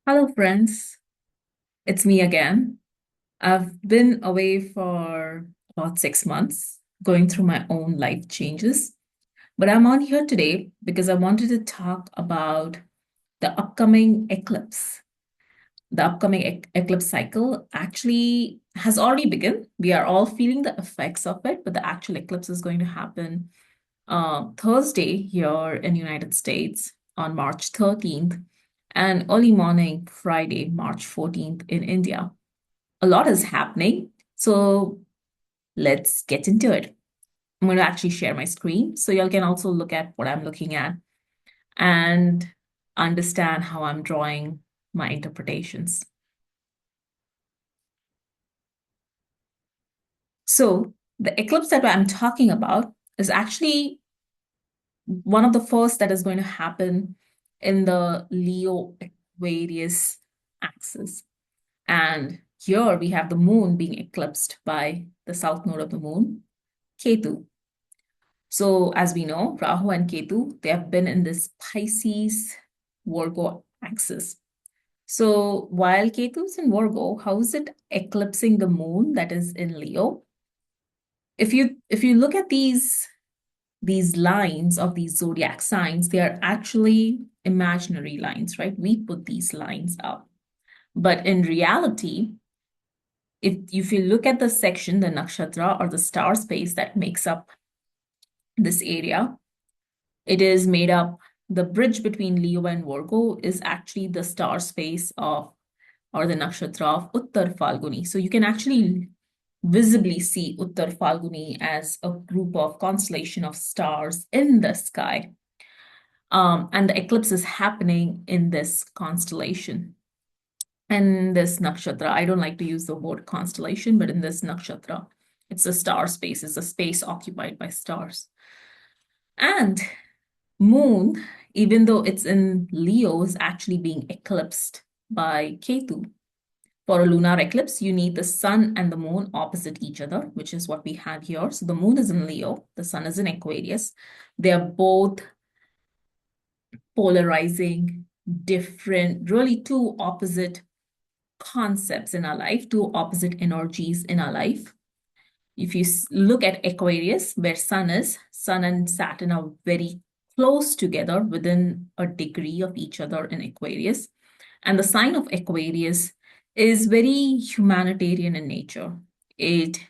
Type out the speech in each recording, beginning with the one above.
Hello, friends. It's me again. I've been away for about 6 months, going through my own life changes. But I'm on here today because I wanted to talk about the upcoming eclipse. The upcoming eclipse cycle actually has already begun. We are all feeling the effects of it, but the actual eclipse is going to happen Thursday here in United States on March 13th and early morning Friday, March 14th in India. A lot is happening. So let's get into it. I'm going to actually share my screen so y'all can also look at what I'm looking at and understand how I'm drawing my interpretations. So the eclipse that I'm talking about is actually one of the first that is going to happen in the Leo Aquarius axis. And here we have the moon being eclipsed by the south node of the moon, Ketu. So as we know, Rahu and Ketu, they have been in this Pisces Virgo axis. So while Ketu is in Virgo, how is it eclipsing the moon that is in Leo? If you look at these lines of these zodiac signs, they are actually imaginary lines, right? We put these lines up. But in reality, if you look at the section, the nakshatra or the star space that makes up this area, it is made up, the bridge between Leo and Virgo is actually the star space of, or the nakshatra of Uttara Phalguni. So you can actually visibly see Uttara Phalguni as a group of constellation of stars in the sky. And the eclipse is happening in this constellation. And this nakshatra, I don't like to use the word constellation, but in this nakshatra, it's a star space, it's a space occupied by stars. And moon, even though it's in Leo, is actually being eclipsed by Ketu. For a lunar eclipse, you need the sun and the moon opposite each other, which is what we have here. So the moon is in Leo, the sun is in Aquarius. They are both polarizing different, really two opposite concepts in our life, two opposite energies in our life. If you look at Aquarius, where Sun is, Sun and Saturn are very close together within a degree of each other in Aquarius. And the sign of Aquarius is very humanitarian in nature. It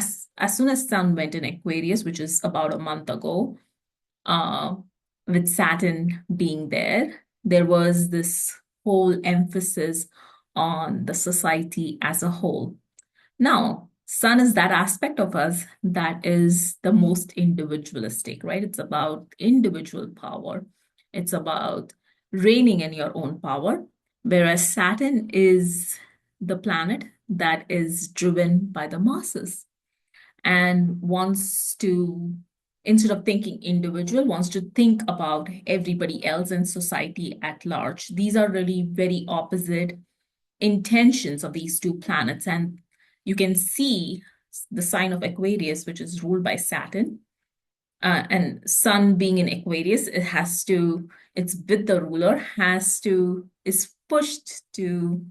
as soon as Sun went in Aquarius, which is about a month ago, uh, with Saturn being there, there was this whole emphasis on the society as a whole. Now, Sun is that aspect of us that is the most individualistic, right? It's about individual power. It's about reigning in your own power, whereas Saturn is the planet that is driven by the masses and wants to, instead of thinking individual, wants to think about everybody else in society at large. These are really very opposite intentions of these two planets. And you can see the sign of Aquarius, which is ruled by Saturn. And Sun being in Aquarius, it's with the ruler, is pushed to,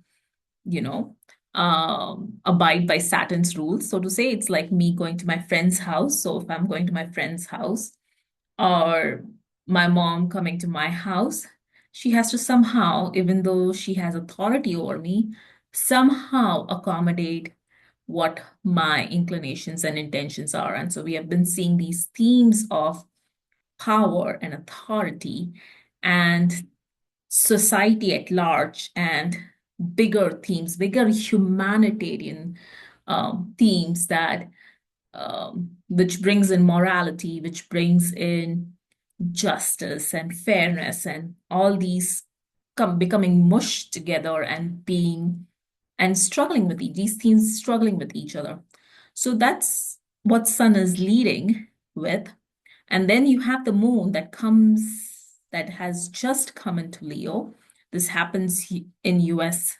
you know, abide by Saturn's rules. So to say, it's like me going to my friend's house. So if I'm going to my friend's house, or my mom coming to my house, she has to somehow, even though she has authority over me, somehow accommodate what my inclinations and intentions are. And so we have been seeing these themes of power and authority and society at large and bigger themes, bigger humanitarian themes that which brings in morality, which brings in justice and fairness, and all these becoming mushed together and being and struggling with these themes struggling with each other. So that's what Sun is leading with. And then you have the moon that has just come into Leo. This happens in US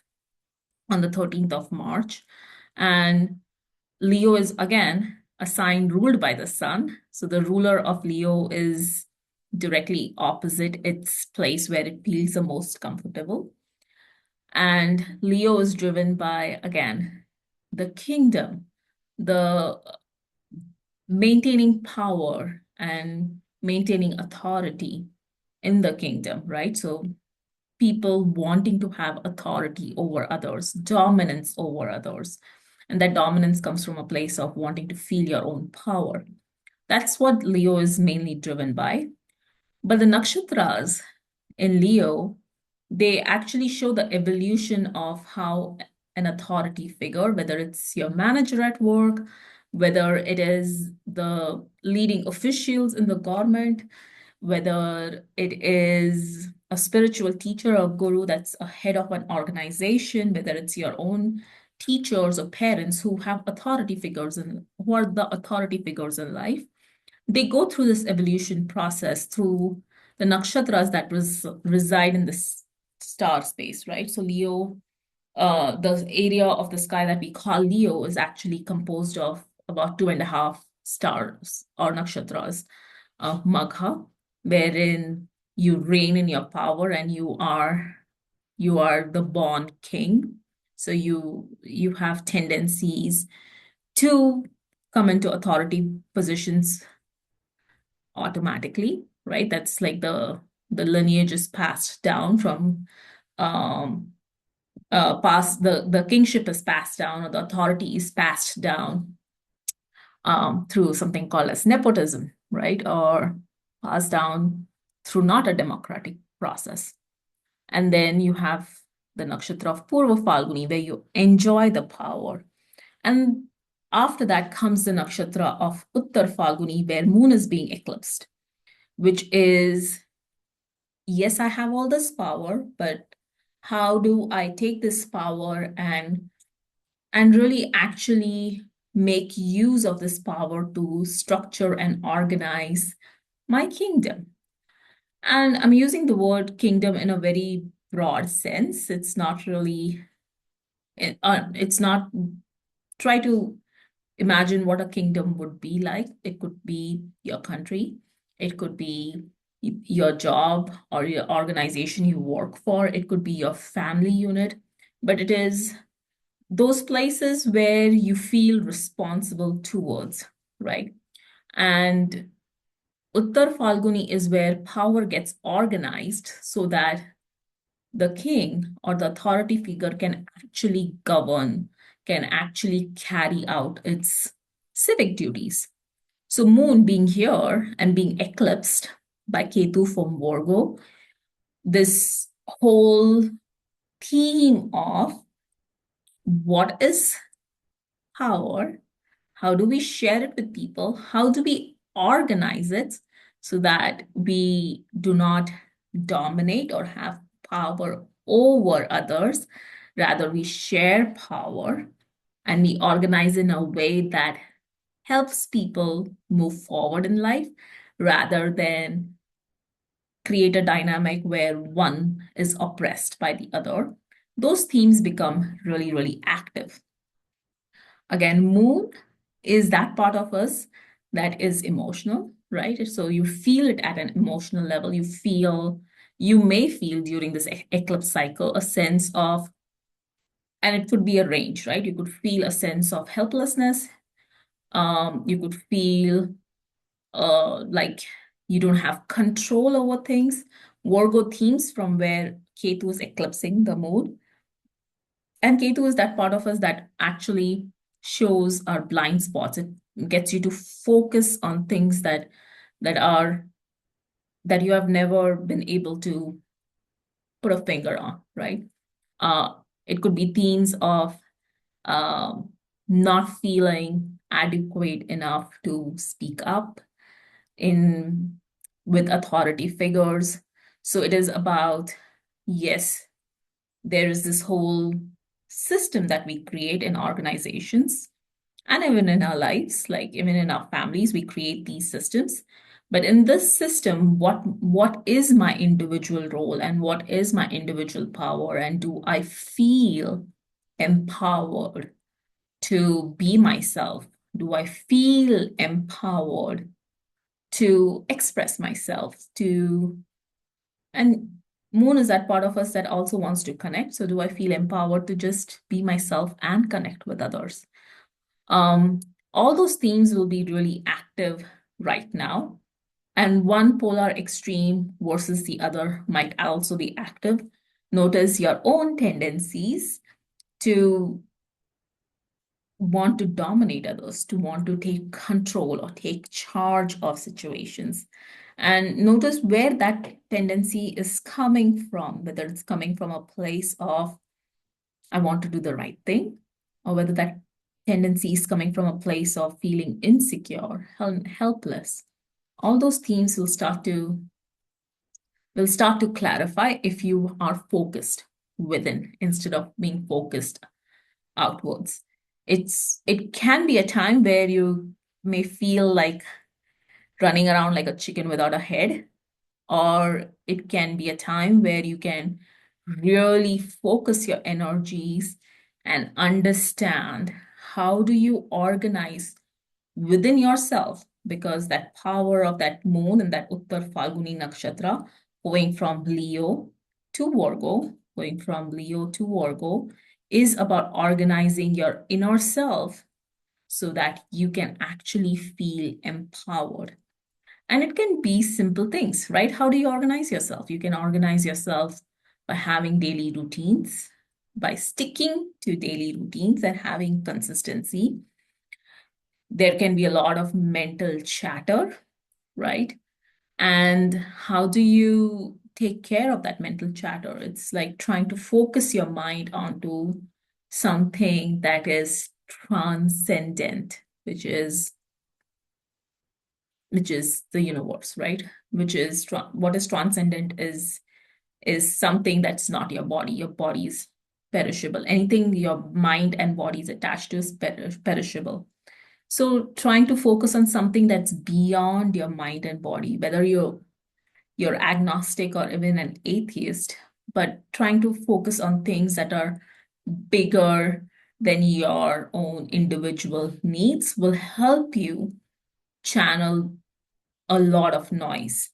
on the 13th of March. And Leo is again a sign ruled by the sun. So the ruler of Leo is directly opposite its place where it feels the most comfortable. And Leo is driven by, again, the kingdom, the maintaining power and maintaining authority in the kingdom, right? So people wanting to have authority over others, dominance over others. And that dominance comes from a place of wanting to feel your own power. That's what Leo is mainly driven by. But the nakshatras in Leo, they actually show the evolution of how an authority figure, whether it's your manager at work, whether it is the leading officials in the government, whether it is a spiritual teacher or guru that's a head of an organization, whether it's your own teachers or parents who have authority figures and who are the authority figures in life, they go through this evolution process through the nakshatras that reside in this star space, right? So Leo, the area of the sky that we call Leo is actually composed of about 2.5 stars or nakshatras of Magha, wherein you reign in your power and you are the born king. So you have tendencies to come into authority positions automatically, right? That's like the lineage is passed down from um past the kingship is passed down or the authority is passed down through something called as nepotism, right? Or passed down through not a democratic process. And then you have the nakshatra of Purva Phalguni, where you enjoy the power. And after that comes the nakshatra of Uttar Phalguni, where moon is being eclipsed, which is, yes, I have all this power, but how do I take this power and really actually make use of this power to structure and organize my kingdom? And I'm using the word kingdom in a very broad sense. It's not really, it's not, try to imagine what a kingdom would be like. It could be your country, it could be your job or your organization you work for, it could be your family unit, but it is those places where you feel responsible towards, right? And Uttar Falguni is where power gets organized so that the king or the authority figure can actually govern, can actually carry out its civic duties. So, Moon being here and being eclipsed by Ketu from Virgo, this whole theme of what is power, how do we share it with people, how do we organize it so that we do not dominate or have power over others, rather, we share power and we organize in a way that helps people move forward in life rather than create a dynamic where one is oppressed by the other. Those themes become really, really active. Again, moon is that part of us that is emotional, right? So you feel it at an emotional level. You may feel during this eclipse cycle a sense of, and it could be a range, right? You could feel a sense of helplessness. You could feel like you don't have control over things. Virgo themes from where Ketu is eclipsing the moon. And Ketu is that part of us that actually shows our blind spots. It gets you to focus on things that are that you have never been able to put a finger on, right? Uh, it could be themes of um, not feeling adequate enough to speak up in with authority figures. So it is about, yes, there is this whole system that we create in organizations and even in our lives, like even in our families, we create these systems. But in this system, what is my individual role and what is my individual power? And do I feel empowered to be myself? Do I feel empowered to express myself, and moon is that part of us that also wants to connect. So do I feel empowered to just be myself and connect with others? Um, all those themes will be really active right now. And one polar extreme versus the other might also be active. Notice your own tendencies to want to dominate others, to want to take control or take charge of situations. And notice where that tendency is coming from, whether it's coming from a place of, I want to do the right thing, or whether that tendency is coming from a place of feeling insecure, helpless. All those themes will start to clarify if you are focused within instead of being focused outwards. It can be a time where you may feel like running around like a chicken without a head, or it can be a time where you can really focus your energies and understand how do you organize within yourself, because that power of that moon and that Uttar Phalguni nakshatra going from Leo to Virgo, going from Leo to Virgo, is about organizing your inner self so that you can actually feel empowered. And it can be simple things, right? How do you organize yourself? You can organize yourself by having daily routines, by sticking to daily routines and having consistency. There can be a lot of mental chatter, right? And how do you take care of that mental chatter? It's like trying to focus your mind onto something that is transcendent, which is the universe, right? Which is what is transcendent is something that's not your body. Your body is perishable. Anything your mind and body is attached to is perishable. So trying to focus on something that's beyond your mind and body, whether you're agnostic or even an atheist, but trying to focus on things that are bigger than your own individual needs will help you channel a lot of noise,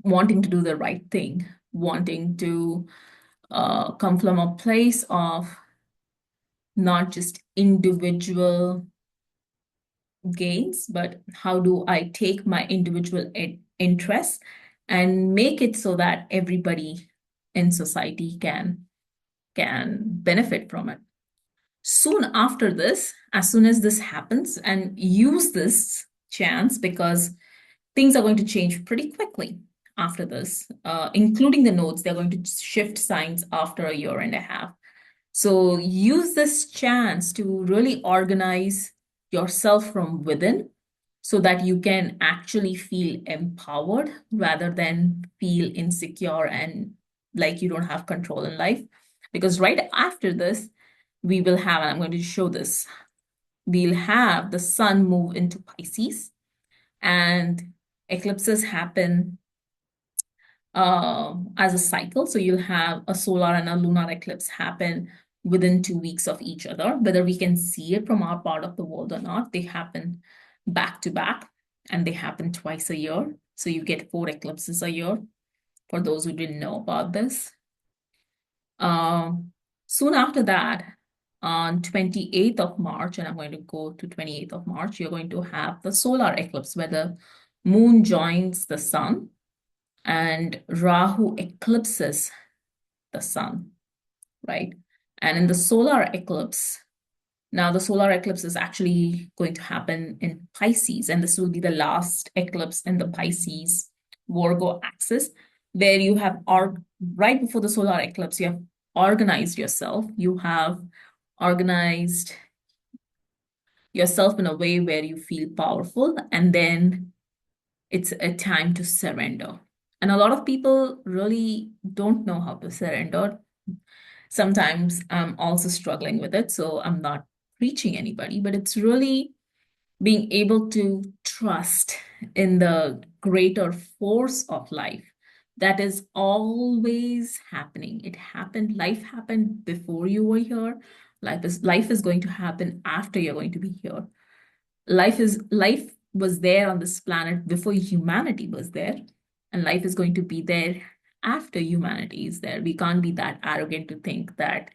wanting to do the right thing, wanting to come from a place of not just individual gains, but how do I take my individual interests and make it so that everybody in society can benefit from it. Soon after this, as soon as this happens, and use this chance because things are going to change pretty quickly after this, including the nodes, they're going to shift signs after a year and a half. So use this chance to really organize yourself from within so that you can actually feel empowered rather than feel insecure and like you don't have control in life. Because right after this, we will have, and I'm going to show this, we'll have the sun move into Pisces, and eclipses happen as a cycle. So you'll have a solar and a lunar eclipse happen within 2 weeks of each other. Whether we can see it from our part of the world or not, they happen back to back, and they happen twice a year. So you get 4 eclipses a year, for those who didn't know about this. Soon after that, on 28th of March, and I'm going to go to 28th of March, you're going to have the solar eclipse where the moon joins the sun and Rahu eclipses the sun, right? And in the solar eclipse, now the solar eclipse is actually going to happen in Pisces, and this will be the last eclipse in the Pisces Virgo axis, where you have, right before the solar eclipse, you have organized yourself. You have organized yourself in a way where you feel powerful, and then it's a time to surrender. And a lot of people really don't know how to surrender. Sometimes I'm also struggling with it, so I'm not preaching anybody, but it's really being able to trust in the greater force of life that is always happening. It happened, life happened before you were here. Life is going to happen after you're going to be here. Life was there on this planet before humanity was there, and life is going to be there after humanity is there. We can't be that arrogant to think that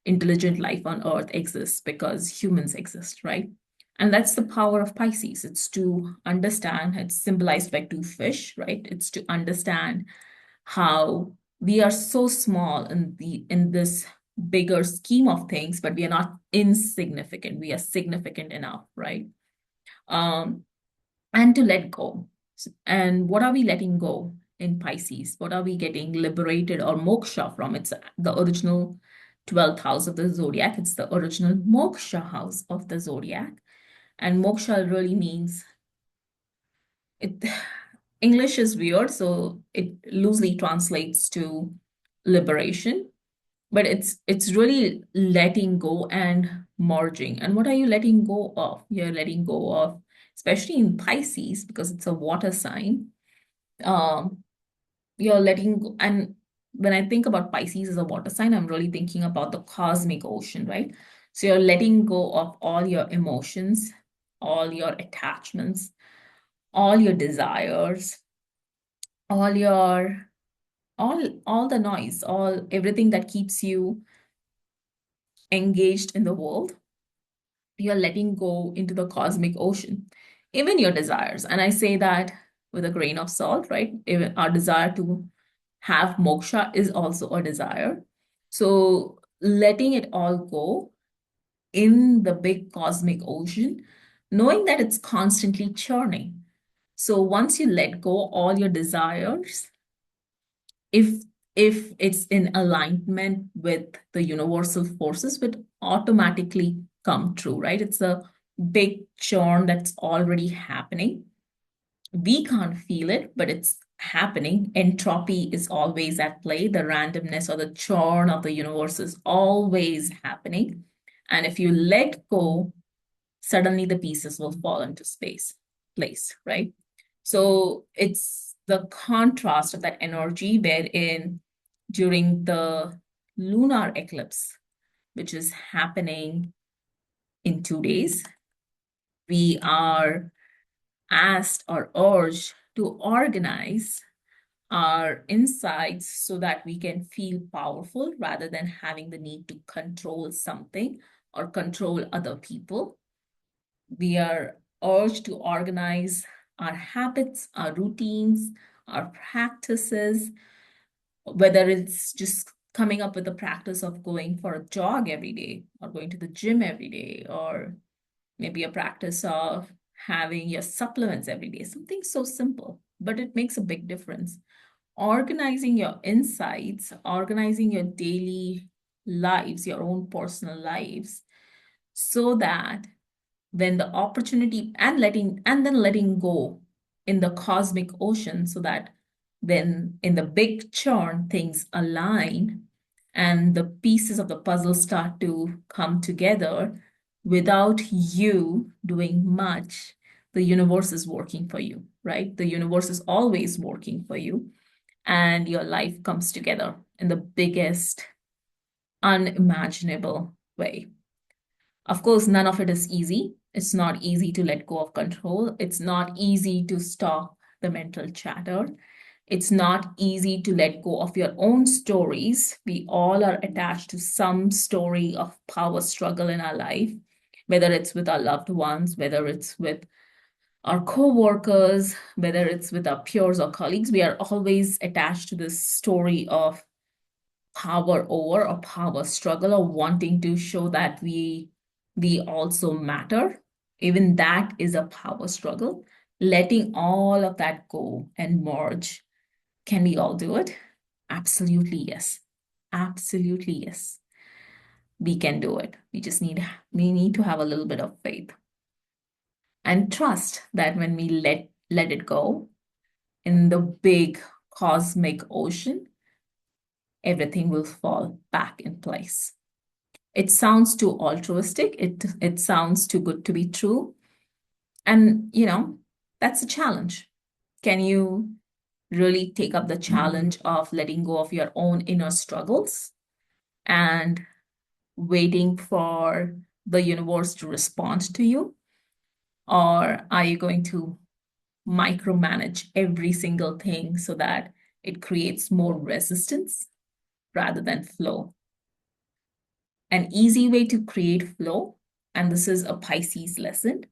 intelligent life on Earth exists because humans exist, right? And that's the power of Pisces. It's to understand, it's symbolized by two fish, right? It's to understand how we are so small in this bigger scheme of things, but we are not insignificant. We are significant enough, right? Um, and to let go. And what are we letting go in Pisces? What are we getting liberated or moksha from? It's the original 12th house of the zodiac. It's the original moksha house of the zodiac. And moksha really means it. English is weird, so it loosely translates to liberation, but it's really letting go and merging. And what are you letting go of? You're letting go of, especially in Pisces, because it's a water sign. Um, you're letting go, and when I think about Pisces as a water sign, I'm really thinking about the cosmic ocean, right? So you're letting go of all your emotions, all your attachments, all your desires, all your all the noise, all everything that keeps you engaged in the world. You're letting go into the cosmic ocean, even your desires. And I say that with a grain of salt, right? Even our desire to have moksha is also a desire. So letting it all go in the big cosmic ocean, knowing that it's constantly churning. So once you let go all your desires, if if it's in alignment with the universal forces, would automatically come true, right? It's a big churn that's already happening. We can't feel it, but it's happening. Entropy is always at play. The randomness or the churn of the universe is always happening. And if you let go, suddenly the pieces will fall into place, right? So it's the contrast of that energy wherein during the lunar eclipse, which is happening in 2 days, we are asked or urged to organize our insights so that we can feel powerful rather than having the need to control something or control other people. We are urged to organize our habits, our routines, our practices, whether it's just coming up with the practice of going for a jog every day or going to the gym every day, or maybe a practice of having your supplements every day, something so simple, but it makes a big difference. Organizing your insights, organizing your daily lives, your own personal lives, so that when the opportunity and then letting go in the cosmic ocean, so that then in the big churn things align and the pieces of the puzzle start to come together without you doing much. The universe is working for you, right? The universe is always working for you, and your life comes together in the biggest unimaginable way. Of course, none of it is easy. It's not easy to let go of control. It's not easy to stop the mental chatter. It's not easy to let go of your own stories. We all are attached to some story of power struggle in our life, whether it's with our loved ones, whether it's with our co-workers, whether it's with our peers or colleagues. We are always attached to this story of power over or power struggle or wanting to show that we also matter. Even that is a power struggle. Letting all of that go and merge. Can we all do it? Absolutely yes. Absolutely yes. We can do it. We need to have a little bit of faith and trust that when we let it go in the big cosmic ocean, everything will fall back in place. It sounds too altruistic. It sounds too good to be true. And that's a challenge. Can you really take up the challenge of letting go of your own inner struggles and waiting for the universe to respond to you? Or are you going to micromanage every single thing so that it creates more resistance rather than flow? An easy way to create flow, and this is a Pisces lesson,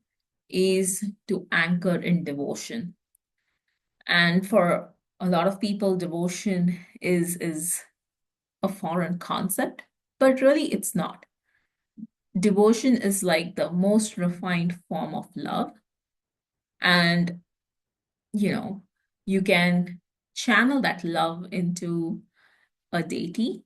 is to anchor in devotion. And for a lot of people, devotion is a foreign concept, but really it's not. Devotion is like the most refined form of love. And, you know, you can channel that love into a deity,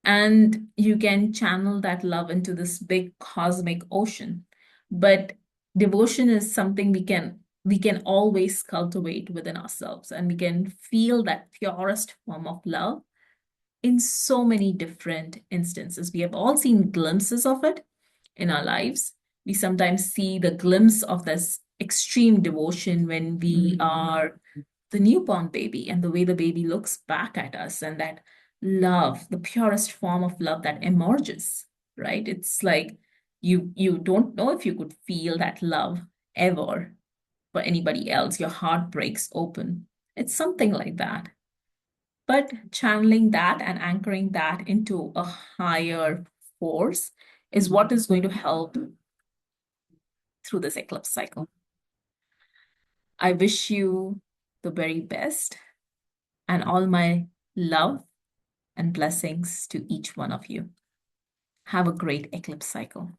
and you can channel that love into this big cosmic ocean. But devotion is something we can always cultivate within ourselves, and we can feel that purest form of love in so many different instances. We have all seen glimpses of it in our lives. We sometimes see the glimpse of this extreme devotion when we are the newborn baby, and the way the baby looks back at us, and that love, the purest form of love that emerges, right? It's like you don't know if you could feel that love ever for anybody else. Your heart breaks open. It's something like that. But channeling that and anchoring that into a higher force is what is going to help through this eclipse cycle. I wish you the very best, and all my love and blessings to each one of you. Have a great eclipse cycle.